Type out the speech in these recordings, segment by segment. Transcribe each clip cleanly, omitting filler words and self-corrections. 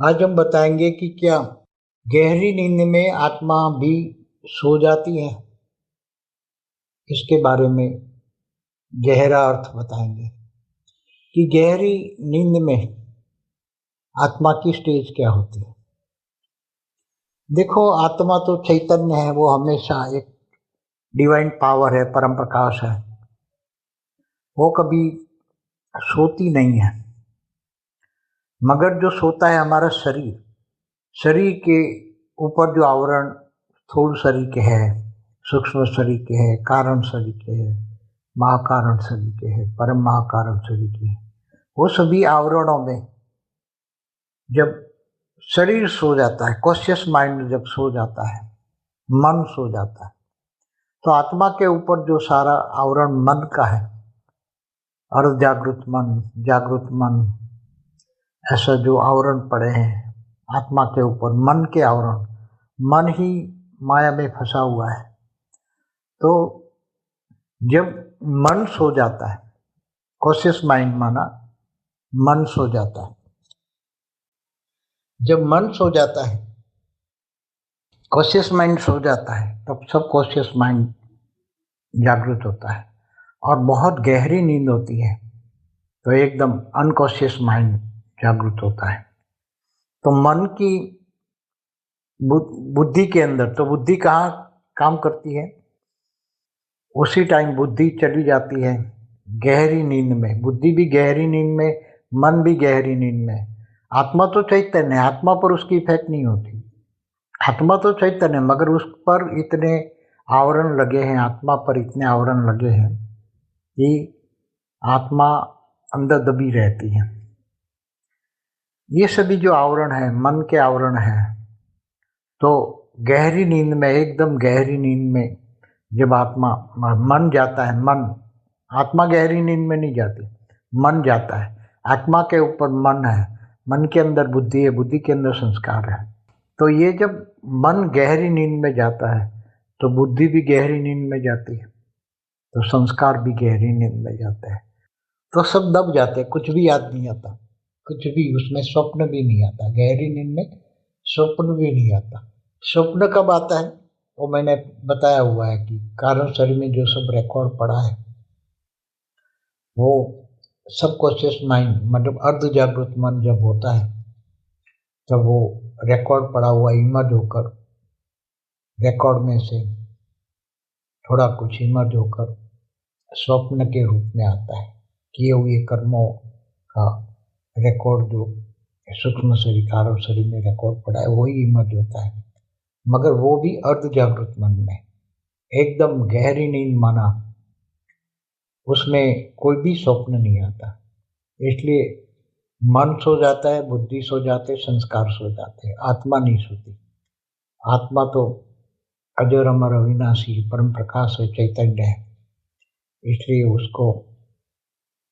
आज हम बताएंगे कि क्या गहरी नींद में आत्मा भी सो जाती है। इसके बारे में गहरा अर्थ बताएंगे कि गहरी नींद में आत्मा की स्टेज क्या होती है। देखो, आत्मा तो चैतन्य है, वो हमेशा एक डिवाइन पावर है, परम प्रकाश है। वो कभी सोती नहीं है, मगर जो सोता है हमारा शरीर। शरीर के ऊपर जो आवरण स्थूल शरीर के है, सूक्ष्म शरीर के है, कारण शरीर के है, महाकारण शरीर के है, परम महाकारण शरीर के है, वो सभी आवरणों में जब शरीर सो जाता है, कॉन्शियस माइंड जब सो जाता है, मन सो जाता है, तो आत्मा के ऊपर जो सारा आवरण मन का है, अर्ध जागृत मन, ऐसा जो आवरण पड़े हैं आत्मा के ऊपर, मन के आवरण, मन ही माया में फंसा हुआ है। तो जब मन सो जाता है, कॉन्शियस माइंड माना, मन सो जाता है। जब मन सो जाता है, कॉन्शियस माइंड सो जाता है, तब सब कॉन्शियस माइंड जागृत होता है और बहुत गहरी नींद होती है, तो एकदम अनकॉन्शियस माइंड जागृत होता है। तो मन की बुद्धि के अंदर, तो बुद्धि कहाँ काम करती है? उसी टाइम बुद्धि चली जाती है गहरी नींद में। बुद्धि भी गहरी नींद में, मन भी गहरी नींद में। आत्मा तो चैतन्य है, आत्मा पर उसकी इफेक्ट नहीं होती। आत्मा तो चैतन्य है, मगर उस पर इतने आवरण लगे हैं, आत्मा पर इतने आवरण लगे हैं कि आत्मा अंदर दबी रहती है। ये सभी जो आवरण है, मन के आवरण है, तो गहरी नींद में, एकदम गहरी नींद में जब आत्मा, मन जाता है, मन, आत्मा गहरी नींद में नहीं जाती, मन जाता है। आत्मा के ऊपर मन है, मन के अंदर बुद्धि है, बुद्धि के अंदर संस्कार है। तो ये जब मन गहरी नींद में जाता है, तो बुद्धि भी गहरी नींद में जाती है, तो संस्कार भी गहरी नींद में जाते हैं। तो सब दब जाते हैं, कुछ भी याद नहीं आता, कुछ भी, उसमें स्वप्न भी नहीं आता। गहरी नींद में स्वप्न भी नहीं आता। स्वप्न कब आता है वो मैंने बताया हुआ है कि कारण शरीर में जो सब रिकॉर्ड पड़ा है, वो सबकॉन्शियस माइंड, मतलब अर्ध जागृत मन जब होता है, तब वो रिकॉर्ड पड़ा हुआ इमर्ज होकर, रिकॉर्ड में से थोड़ा कुछ इमर्ज होकर स्वप्न के रूप में आता है। किए हुए कर्मों का रिकॉर्ड जो सूक्ष्म शरीर, कारण शरीर में रिकॉर्ड पड़ा है, वही इमर्ज होता है। मगर वो भी अर्ध जागृत मन में, एकदम गहरी नींद माना, उसमें कोई भी स्वप्न नहीं आता। इसलिए मन सो जाता है, बुद्धि सो जाते, संस्कार सो जाते हैं, आत्मा नहीं सोती। आत्मा तो अजर अमर अविनाशी परम प्रकाश है, चैतन्य है। इसलिए उसको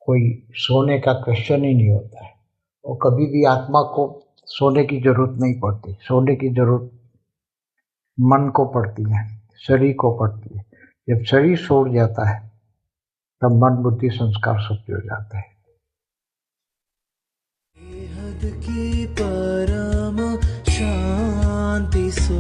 कोई सोने का क्वेश्चन ही नहीं होता है। वो कभी भी, आत्मा को सोने की जरूरत नहीं पड़ती। सोने की जरूरत मन को पड़ती है, शरीर को पड़ती है। जब शरीर सो जाता है, तब मन, बुद्धि, संस्कार सब जुड़ जाते हैं। बेहद की परम शांति सो